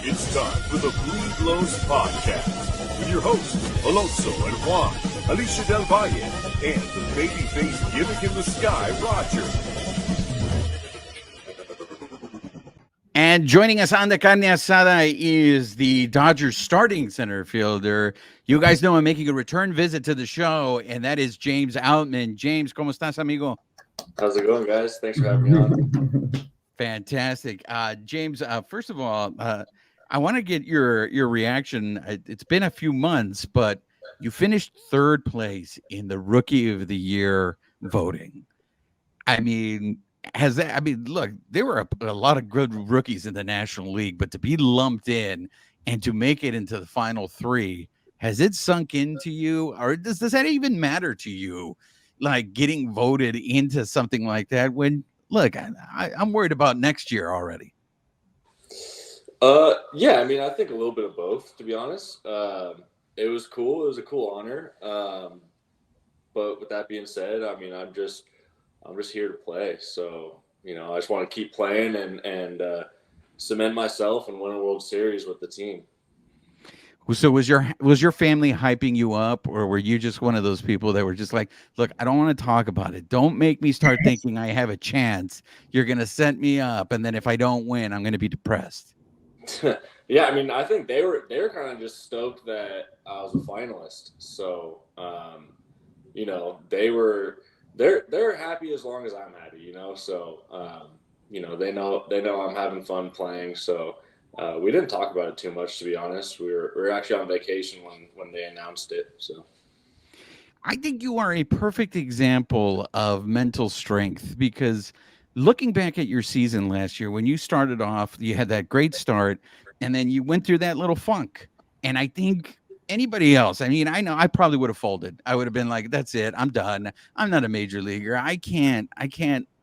It's time for the Blue Blows Podcast with your hosts, Alonso and Juan, Alicia Del Valle, and the babyface gimmick in the sky, Roger. And joining us on the Carne Asada is the Dodgers starting center fielder. You guys know I'm making a return visit to the show, and that is James Outman. James, ¿cómo estás, amigo? How's it going, guys? Thanks for having me on. Fantastic. James, first of all, I want to get your reaction. It's been a few months, but you finished third place in the Rookie of the Year voting. I mean, look, there were a lot of good rookies in the National League, but to be lumped in and to make it into the final three, has it sunk into you, or does that even matter to you, like getting voted into something like that when, look, I'm worried about next year already. Yeah, I mean, I think a little bit of both, to be honest. It was cool. It was a cool honor. But with that being said, I mean, I'm just here to play. So, I just want to keep playing and cement myself and win a World Series with the team. So was your family hyping you up, or were you just one of those people that were just like, look, I don't want to talk about it. Don't make me start thinking I have a chance. You're going to set me up. And then if I don't win, I'm going to be depressed. Yeah. I mean, I think they were kind of just stoked that I was a finalist. So, they're happy as long as I'm happy, so, they know I'm having fun playing. So, we didn't talk about it too much, to be honest. We were actually on vacation when they announced it. So I think you are a perfect example of mental strength, because looking back at your season last year, when you started off, you had that great start, and then you went through that little funk. And I think anybody else, I mean, I know I probably would have folded. I would have been like, that's it. I'm done. I'm not a major leaguer. I can't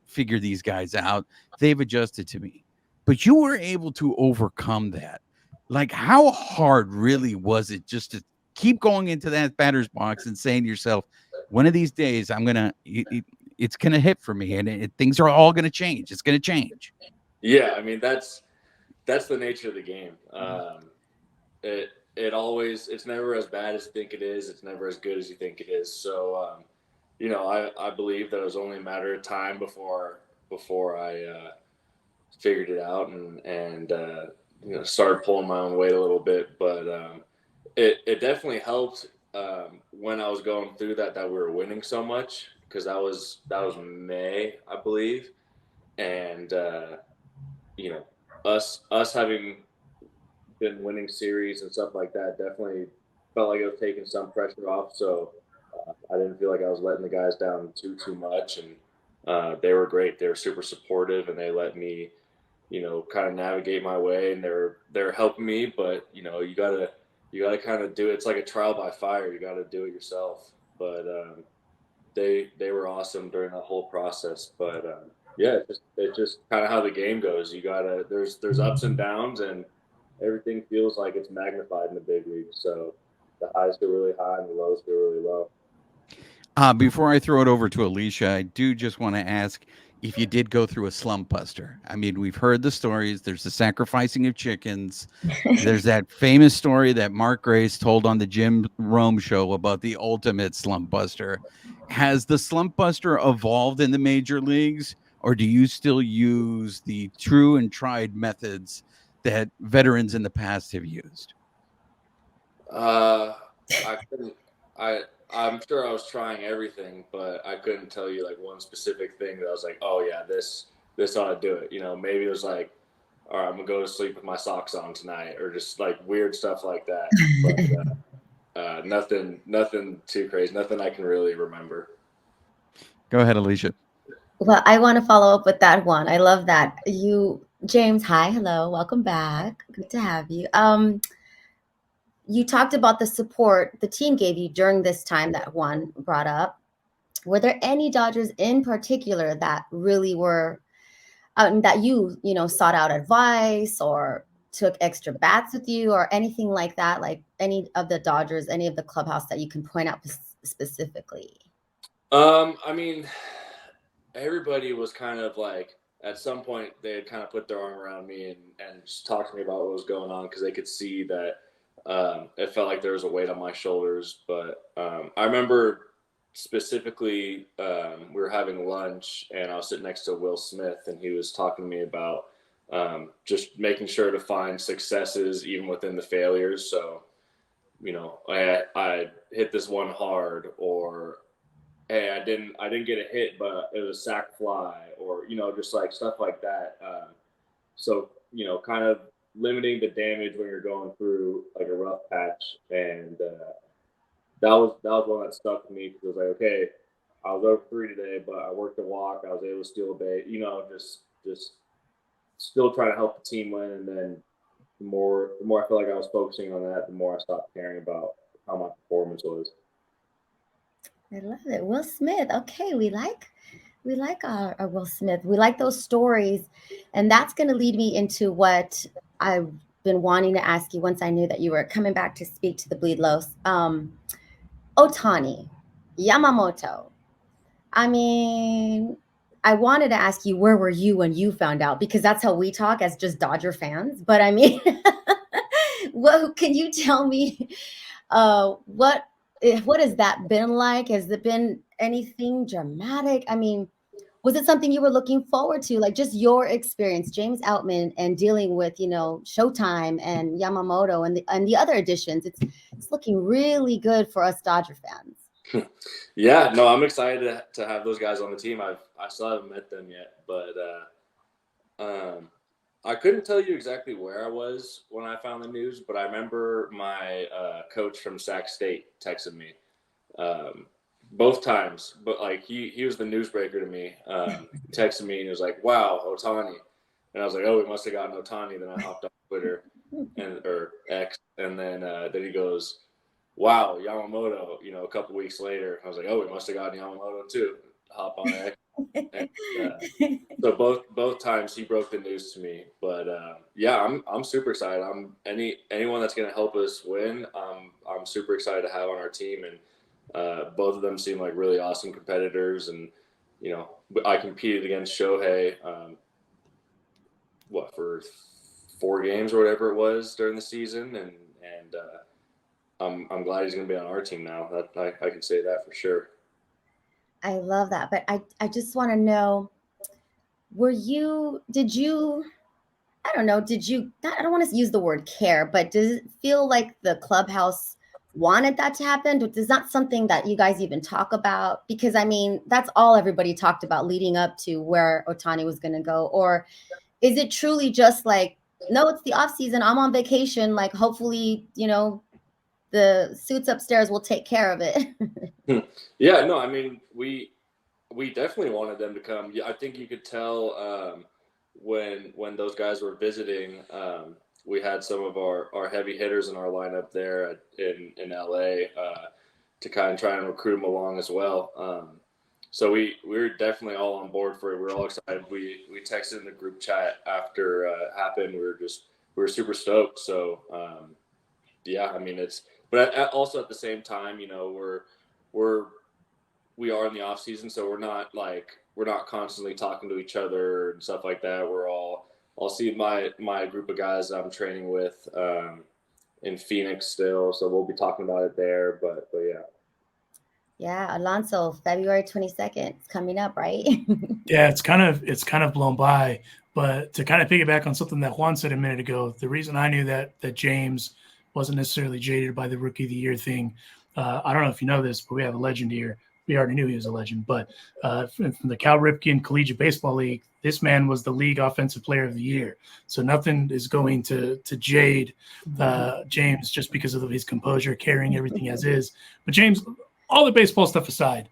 figure these guys out. They've adjusted to me. But you were able to overcome that. Like, how hard really was it just to keep going into that batter's box and saying to yourself, one of these days it's going to hit for me, and things are all going to change. It's going to change. Yeah. I mean, that's the nature of the game. It's never as bad as you think it is. It's never as good as you think it is. So, I believe that it was only a matter of time before I figured it out and started pulling my own weight a little bit. But it definitely helped when I was going through that we were winning so much, because that was May, I believe, and us having been winning series and stuff like that definitely felt like it was taking some pressure off. So I didn't feel like I was letting the guys down too much, and they were great. They were super supportive, and they let me kind of navigate my way, and they're helping me. But you gotta kind of do it. It's like a trial by fire. You got to do it yourself. But they were awesome during the whole process. But yeah, it's just kind of how the game goes. You gotta there's ups and downs, and everything feels like it's magnified in the big league. So the highs go really high and the lows go really low. Before I throw it over to Alicia, I do just want to ask if you did go through a slump buster. I mean, we've heard the stories. There's the sacrificing of chickens. There's that famous story that Mark Grace told on the Jim Rome show about the ultimate slump buster. Has the slump buster evolved in the major leagues, or do you still use the true and tried methods that veterans in the past have used? I'm sure I was trying everything, but I couldn't tell you like one specific thing that I was like, oh yeah, this ought to do it. Maybe it was like, all right, I'm gonna go to sleep with my socks on tonight, or just like weird stuff like that. But nothing too crazy, nothing I can really remember. Go ahead, Alicia. Well, I want to follow up with that one. I love that. James, hi, hello, welcome back. Good to have you. You talked about the support the team gave you during this time that Juan brought up. Were there any Dodgers in particular that really were that you sought out advice or took extra bats with you or anything like that? Like any of the Dodgers, any of the clubhouse that you can point out specifically? I mean, everybody was kind of like at some point they had kind of put their arm around me and just talked to me about what was going on, because they could see that it felt like there was a weight on my shoulders. But I remember specifically we were having lunch and I was sitting next to Will Smith, and he was talking to me about just making sure to find successes even within the failures. So, I hit this one hard, or hey, I didn't get a hit, but it was a sack fly, or just like stuff like that. So kind of limiting the damage when you're going through like a rough patch, and that was one that stuck to me, because it was like, okay, I was over 3 today, but I worked the walk, I was able to steal a bait, just still trying to help the team win. And then the more I felt like I was focusing on that, the more I stopped caring about how my performance was. I love it. Will Smith. Okay, we like our Will Smith. We like those stories. And that's going to lead me into what I've been wanting to ask you once I knew that you were coming back to speak to the Bleed Los. Otani, Yamamoto. I mean, I wanted to ask you, where were you when you found out? Because that's how we talk as just Dodger fans. But I mean, what can you tell me? What has that been like? Has it been anything dramatic? I mean, was it something you were looking forward to? Like just your experience, James Outman, and dealing with, Showtime and Yamamoto and the other additions. It's looking really good for us Dodger fans. Yeah, no, I'm excited to have those guys on the team. I still haven't met them yet, but I couldn't tell you exactly where I was when I found the news, but I remember my coach from Sac State texted me both times. But like he was the newsbreaker to me. Texted me and he was like, "Wow, Otani," and I was like, "Oh, we must have gotten Otani." Then I hopped on Twitter or X, and then he goes, "Wow, Yamamoto." A couple weeks later, I was like, "Oh, we must have gotten Yamamoto too." Hop on X. And, so both times he broke the news to me. But yeah, I'm super excited. Anyone that's going to help us win, I'm super excited to have on our team. And both of them seem like really awesome competitors. And I competed against Shohei for 4 games or whatever it was during the season, and I'm glad he's going to be on our team now. That I can say that for sure. I love that. But I just want to know, did you, I don't know, I don't want to use the word care, but does it feel like the clubhouse wanted that to happen? Is that something that you guys even talk about? Because I mean, that's all everybody talked about leading up to where Otani was going to go. Or is it truly just like, no, it's the off season, I'm on vacation, like hopefully, the suits upstairs will take care of it? Yeah, no, I mean, we definitely wanted them to come. Yeah, I think you could tell when those guys were visiting. We had some of our heavy hitters in our lineup there in LA to kind of try and recruit them along as well. So we were definitely all on board for it. We were all excited. We texted in the group chat after it happened. We were super stoked. So yeah, I mean but also at the same time, we are in the off season, so we're not constantly talking to each other and stuff like that. I'll see my group of guys I'm training with in Phoenix still, so we'll be talking about it there. But yeah. Yeah, Alonso, February 22nd, it's coming up, right? Yeah, it's kind of blown by. But to kind of piggyback on something that Juan said a minute ago, the reason I knew that James wasn't necessarily jaded by the Rookie of the Year thing, I don't know if you know this, but we have a legend here. We already knew he was a legend, but from the Cal Ripken Collegiate Baseball League, this man was the league offensive player of the year. So nothing is going to jade James just because of his composure, carrying everything as is. But James, all the baseball stuff aside,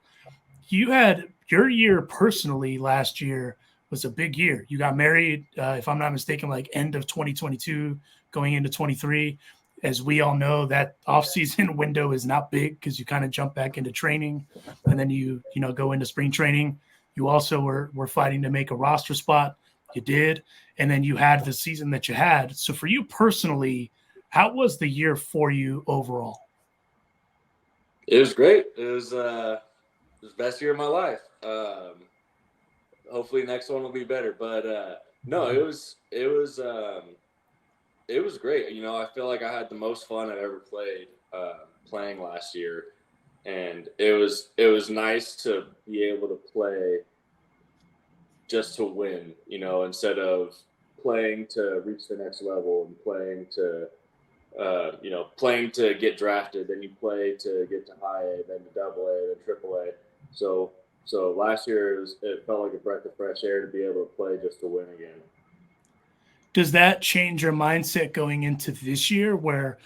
you had your year personally last year was a big year. You got married, if I'm not mistaken, like end of 2022, going into 23. As we all know, that off-season window is not big because you kind of jump back into training, and then you go into spring training. You also were fighting to make a roster spot. You did, and then you had the season that you had. So for you personally, how was the year for you overall? It was great. It was the best year of my life. hopefully next one will be better. But no, it was great. You know, I feel like I had the most fun I've ever played playing last year, and it was nice to be able to play just to win. You know, instead of playing to reach the next level and playing to playing to get drafted, then you play to get to high A, then to double A, then triple A. So last year it felt like a breath of fresh air to be able to play just to win again. Does that change your mindset going into this year where,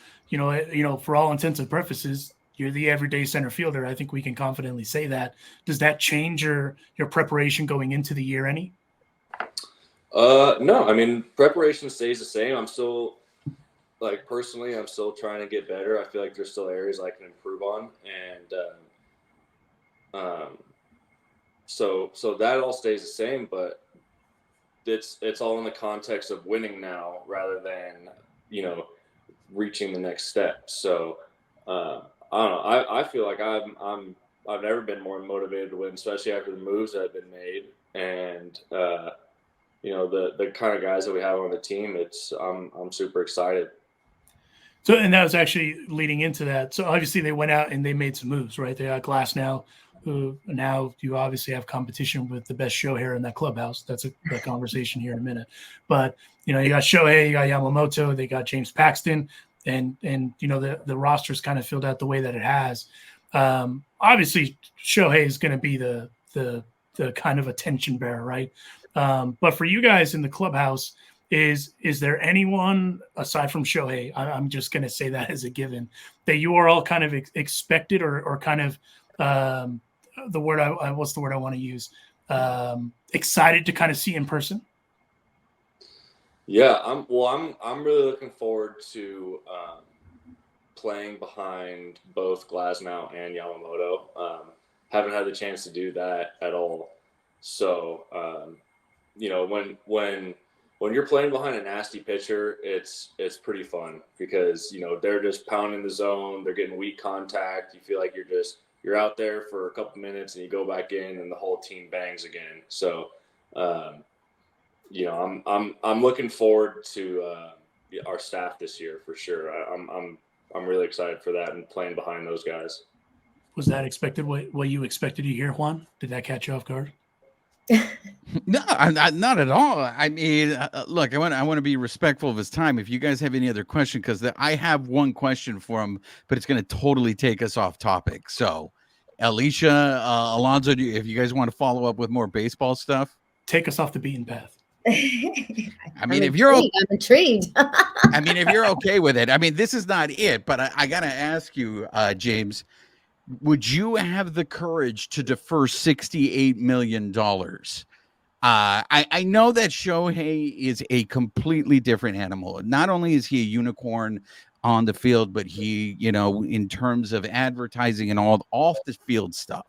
for all intents and purposes, you're the everyday center fielder? I think we can confidently say that. Does that change your preparation going into the year any? No, I mean, preparation stays the same. I'm still, personally, I'm still trying to get better. I feel like there's still areas I can improve on. And so that all stays the same, but it's all in the context of winning now rather than, reaching the next step. So I don't know. I feel like I've never been more motivated to win, especially after the moves that have been made. And, the kind of guys that we have on the team, I'm super excited. So, and that was actually leading into that. So obviously they went out and they made some moves, right? They got Glasnow, who now you obviously have competition with the best Shohei in that clubhouse. That's a conversation here in a minute. But, you got Shohei, you got Yamamoto, they got James Paxton, and the roster's kind of filled out the way that it has. Obviously Shohei is going to be the kind of attention bearer, right? But for you guys in the clubhouse, is there anyone aside from Shohei, I'm just going to say that as a given, that you are all kind of expected or kind of what's the word I want to use? Excited to kind of see in person? Yeah, I'm really looking forward to playing behind both Glasnow and Yamamoto. Haven't had the chance to do that at all. So, when you're playing behind a nasty pitcher, it's pretty fun because, they're just pounding the zone. They're getting weak contact. You feel like you're out there for a couple minutes and you go back in and the whole team bangs again. So, I'm looking forward to our staff this year for sure. I'm really excited for that and playing behind those guys. Was that expected? What you expected to hear, Juan? Did that catch you off guard? No, not at all. I mean, look, I want to be respectful of his time. If you guys have any other question, because I have one question for him, but it's going to totally take us off topic. So, Alicia, Alonzo, if you guys want to follow up with more baseball stuff, take us off the beaten path. I'm intrigued. I mean, if you're okay with it, I mean, this is not it, but I got to ask you, James, would you have the courage to defer $68 million? I know that Shohei is a completely different animal. Not only is he a unicorn on the field, but he, in terms of advertising and all off the field stuff.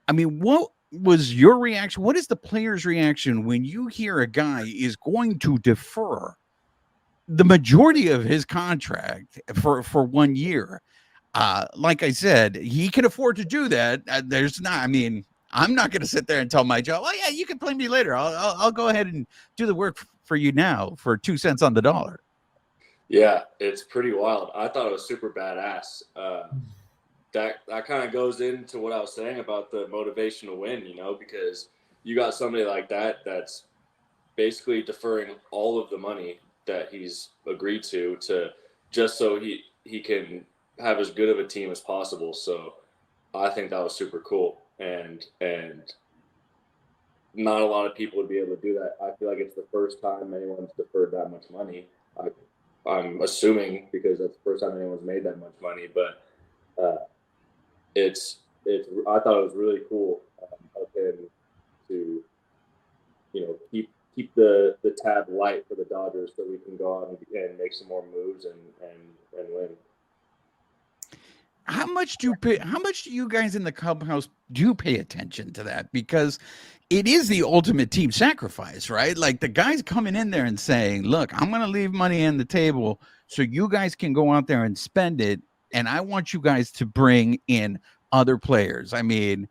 I mean, what was your reaction? What is the player's reaction when you hear a guy is going to defer the majority of his contract for 1 year? Like I said, he can afford to do that. I'm not going to sit there and tell my job, oh yeah, you can play me later. I'll go ahead and do the work for you now for 2 cents on the dollar. Yeah, it's pretty wild. I thought it was super badass. That kind of goes into what I was saying about the motivation to win, because you got somebody like that that's basically deferring all of the money that he's agreed to just so he can have as good of a team as possible. So I think that was super cool. And not a lot of people would be able to do that. I feel like it's the first time anyone's deferred that much money. I'm assuming because that's the first time anyone's made that much money, but I thought it was really cool of him to, keep the tab light for the Dodgers so we can go out and make some more moves and win. How much do you guys in the clubhouse do pay attention to that? Because it is the ultimate team sacrifice, right? Like the guys coming in there and saying, look, I'm going to leave money on the table so you guys can go out there and spend it. And I want you guys to bring in other players. I mean,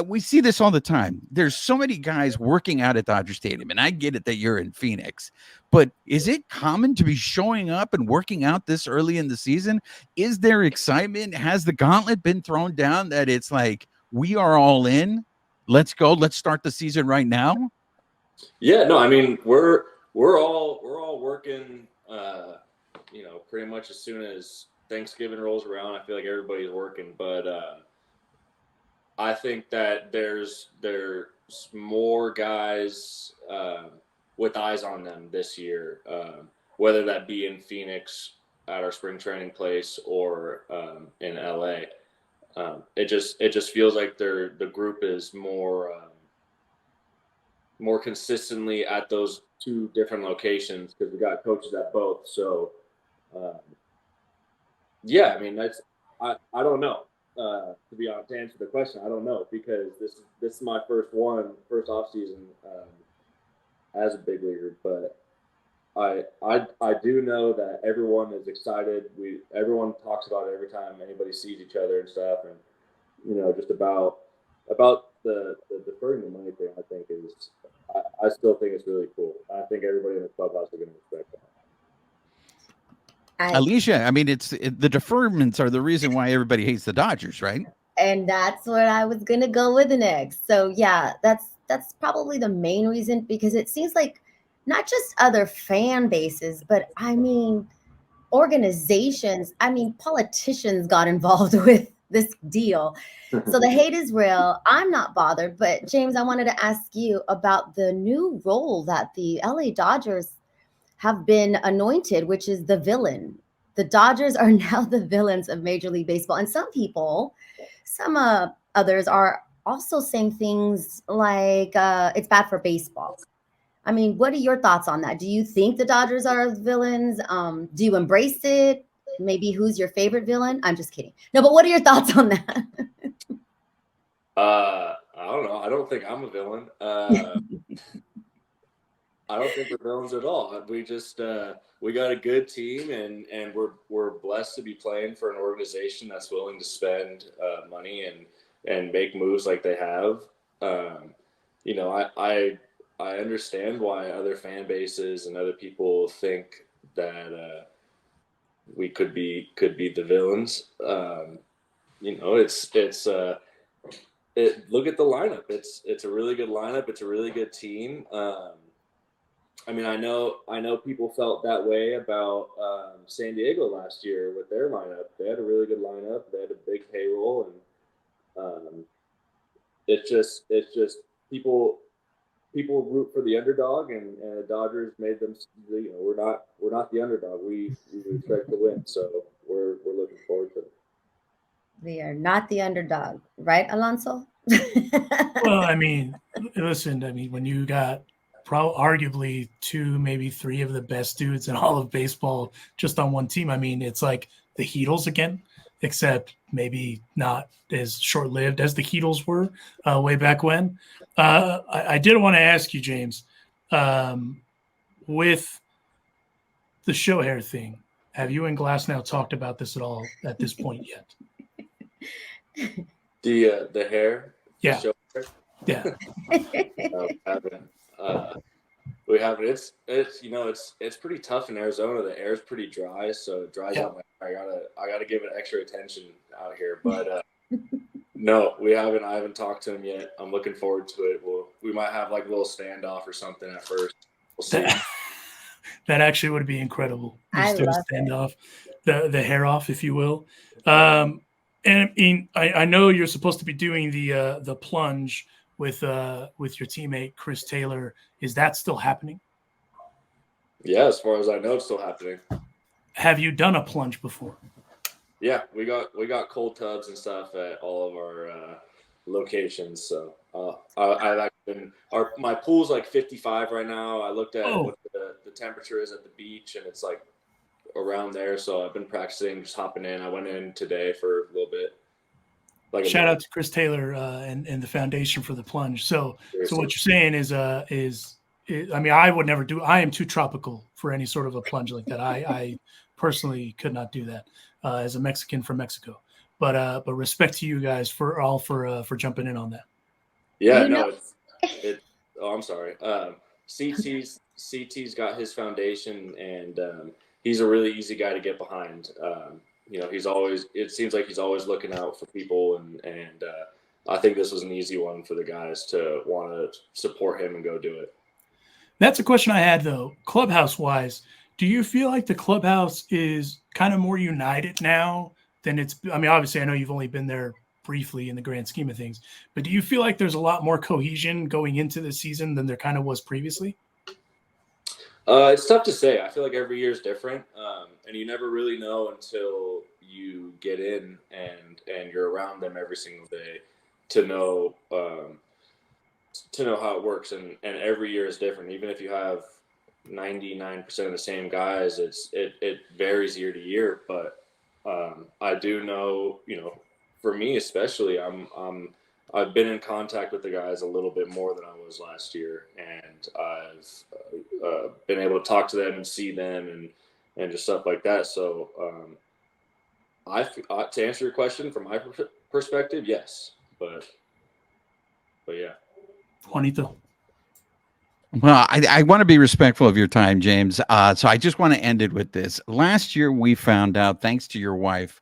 we see this all the time. There's so many guys working out at Dodger Stadium, and I get it that you're in Phoenix, but is it common to be showing up and working out this early in the season? Is there excitement? Has the gauntlet been thrown down that it's like, we are all in? Let's go. Let's start the season right now. Yeah, no, I mean, we're all working, pretty much as soon as Thanksgiving rolls around. I feel like everybody's working, but I think that there's more guys with eyes on them this year, whether that be in Phoenix at our spring training place or in LA. It just feels like the group is more consistently at those two different locations because we got coaches at both. So, I mean, I don't know. To be honest, to answer the question, I don't know because this is my first off season as a big leaguer. But I do know that everyone is excited. Everyone talks about it every time anybody sees each other and stuff, and just about the deferring the money thing. I think is I still think it's really cool. I think everybody in the clubhouse are going to respect that. Alicia, I mean, the deferments are the reason why everybody hates the Dodgers, right? And that's what I was gonna go with next. So yeah, that's probably the main reason because it seems like not just other fan bases, but I mean organizations, I mean politicians got involved with this deal. So the hate is real. I'm not bothered, but James, I wanted to ask you about the new role that the LA Dodgers have been anointed, which is the villain. The Dodgers are now the villains of Major League Baseball. And some people, others are also saying things like it's bad for baseball. I mean, what are your thoughts on that? Do you think the Dodgers are villains? Do you embrace it? Maybe who's your favorite villain? I'm just kidding. No, but what are your thoughts on that? I don't know. I don't think I'm a villain. I don't think we're villains at all. We just we got a good team, and we're blessed to be playing for an organization that's willing to spend money and make moves like they have. I understand why other fan bases and other people think that we could be the villains. Look at the lineup. It's a really good lineup. It's a really good team. I mean, I know people felt that way about San Diego last year with their lineup. They had a really good lineup. They had a big payroll, and it's just people root for the underdog, and the Dodgers made them. We're not the underdog. We expect to win, so we're looking forward to it. We are not the underdog, right, Alonso? Well, I mean, listen. I mean, when you got arguably two, maybe three of the best dudes in all of baseball just on one team. I mean, it's like the Heatles again, except maybe not as short-lived as the Heatles were way back when. I did want to ask you, James, with the Shohei thing, have you and Glasnow talked about this at all at this point yet? The hair? Yeah. The yeah. We haven't. It's pretty tough in Arizona. The air's pretty dry, so it dries out my hair. I gotta give it extra attention out here. But no, we haven't. I haven't talked to him yet. I'm looking forward to it. We might have like a little standoff or something at first. We'll see. That actually would be incredible. I Just love standoff, the hair off, if you will. And I know you're supposed to be doing the plunge with your teammate Chris Taylor. Is that still happening? Yeah, as far as I know, it's still happening. Have you done a plunge before? Yeah, we got cold tubs and stuff at all of our locations. So I've actually been my pool's like 55 right now. I looked at what the temperature is at the beach, and it's like around there. So I've been practicing, just hopping in. I went in today for a little bit. Shout out to Chris Taylor and the foundation for the plunge. So what you're saying is I mean, I would never do. I am too tropical for any sort of a plunge like that. I personally could not do that as a Mexican from Mexico. But respect to you guys for jumping in on that. Yeah, You no, know, oh, I'm sorry. CT's got his foundation, and he's a really easy guy to get behind. It seems like he's always looking out for people, and I think this was an easy one for the guys to want to support him and go do it. That's a question I had, though. Clubhouse wise, do you feel like the clubhouse is kind of more united now than it's? I mean, obviously, I know you've only been there briefly in the grand scheme of things, but do you feel like there's a lot more cohesion going into the season than there kind of was previously? It's tough to say. I feel like every year is different, and you never really know until you get in and you're around them every single day to know how it works. And every year is different. Even if you have 99% of the same guys, it varies year to year. But I do know, for me especially, I've been in contact with the guys a little bit more than I was last year, and I've been able to talk to them and see them and just stuff like that. So to answer your question from my perspective, yes, but yeah. Juanito. Well, I want to be respectful of your time, James. So I just want to end it with this. Last year, we found out, thanks to your wife,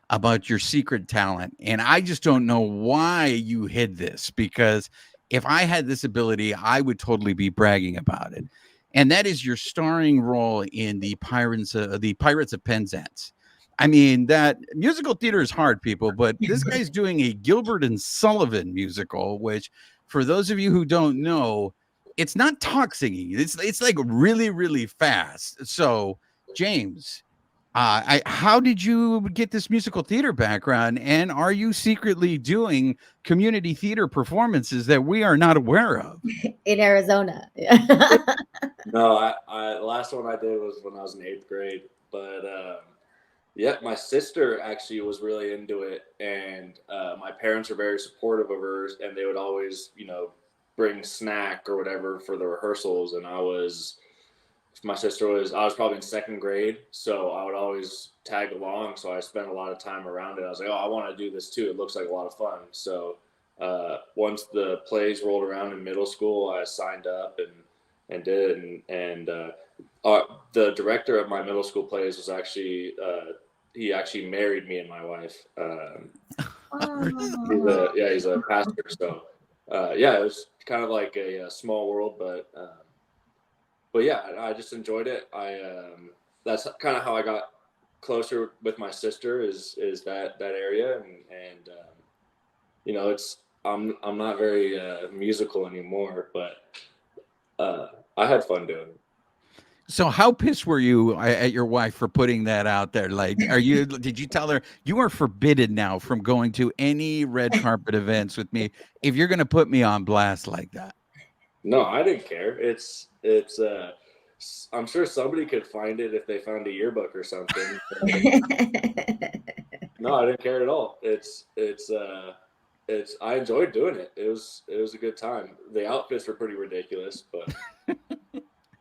about your secret talent. And I just don't know why you hid this, because if I had this ability, I would totally be bragging about it. And that is your starring role in the Pirates of Penzance. I mean, that musical theater is hard, people, but this guy's doing a Gilbert and Sullivan musical, which, for those of you who don't know, it's not talk singing. It's like really, really fast. So, James, how did you get this musical theater background, and are you secretly doing community theater performances that we are not aware of? in Arizona. No, the last one I did was when I was in 8th grade, but yeah, my sister actually was really into it, and my parents were very supportive of hers, and they would always, bring snack or whatever for the rehearsals, and I was probably in 2nd grade, so I would always tag along. So I spent a lot of time around it. I was like, oh, I want to do this too. It looks like a lot of fun. So once the plays rolled around in middle school, I signed up and did it. And the director of my middle school plays was actually he actually married me and my wife. He's a pastor. So it was kind of like a small world, but yeah, I just enjoyed it. That's kind of how I got closer with my sister is that area, and I'm not very musical anymore, but I had fun doing it. So how pissed were you at your wife for putting that out there? Like, did you tell her you are forbidden now from going to any red carpet events with me if you're going to put me on blast like that? No, I didn't care. It's I'm sure somebody could find it if they found a yearbook or something. No, I didn't care at all. I enjoyed doing it. It was a good time. The outfits were pretty ridiculous, but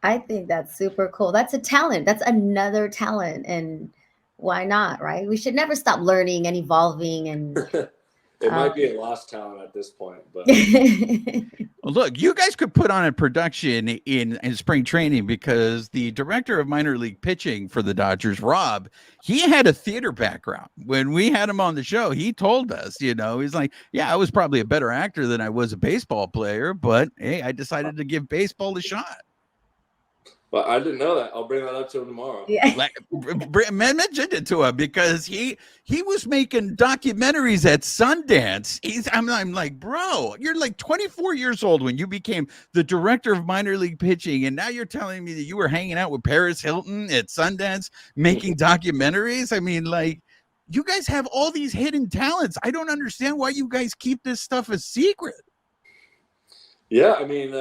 I think that's super cool. That's a talent. That's another talent. And why not, right? We should never stop learning and evolving. And it might be a lost talent at this point, but look, you guys could put on a production in spring training, because the director of minor league pitching for the Dodgers, Rob, he had a theater background. When we had him on the show, he told us, he's like, yeah, I was probably a better actor than I was a baseball player, but hey, I decided to give baseball a shot. But I didn't know that. I'll bring that up to him tomorrow. yeah. Mentioned it to him because he was making documentaries at Sundance. I'm like, bro, you're like 24 years old when you became the director of minor league pitching, and now you're telling me that you were hanging out with Paris Hilton at Sundance making documentaries. I mean, like, you guys have all these hidden talents. I don't understand why you guys keep this stuff a secret. Yeah, I mean,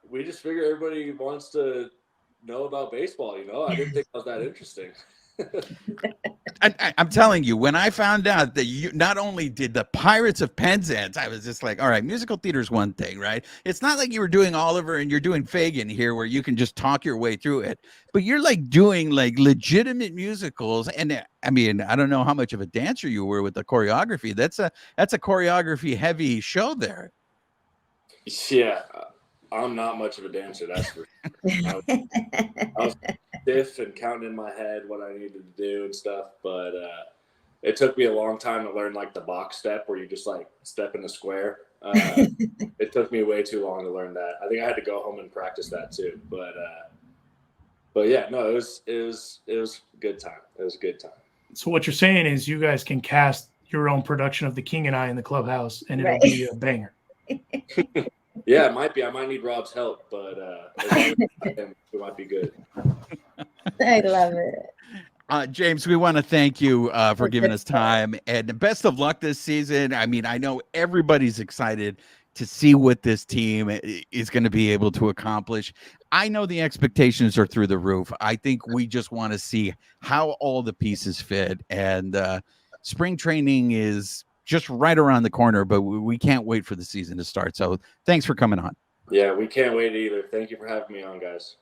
we just figure everybody wants to know about baseball. I didn't think it was that interesting. I'm telling you, when I found out that you not only did the Pirates of Penzance, I was just like, all right, musical theater is one thing, right? It's not like you were doing Oliver and you're doing Fagin here where you can just talk your way through it, but you're like doing like legitimate musicals. And I mean, I don't know how much of a dancer you were with the choreography. That's a choreography heavy show there. Yeah, I'm not much of a dancer, that's for sure. I was stiff and counting in my head what I needed to do and stuff, but it took me a long time to learn like the box step where you just like step in a square. It took me way too long to learn that. I think I had to go home and practice that too. But yeah, no, it was a good time. It was a good time. So what you're saying is you guys can cast your own production of The King and I in the Clubhouse, and it'll Right. be a banger. Yeah, it might be. I might need Rob's help, but as long as it might be good. I love it. James, we want to thank you for giving us time, and best of luck this season. I mean, I know everybody's excited to see what this team is going to be able to accomplish. I know the expectations are through the roof. I think we just want to see how all the pieces fit, and spring training is just right around the corner, but we can't wait for the season to start. So thanks for coming on. Yeah, we can't wait either. Thank you for having me on, guys.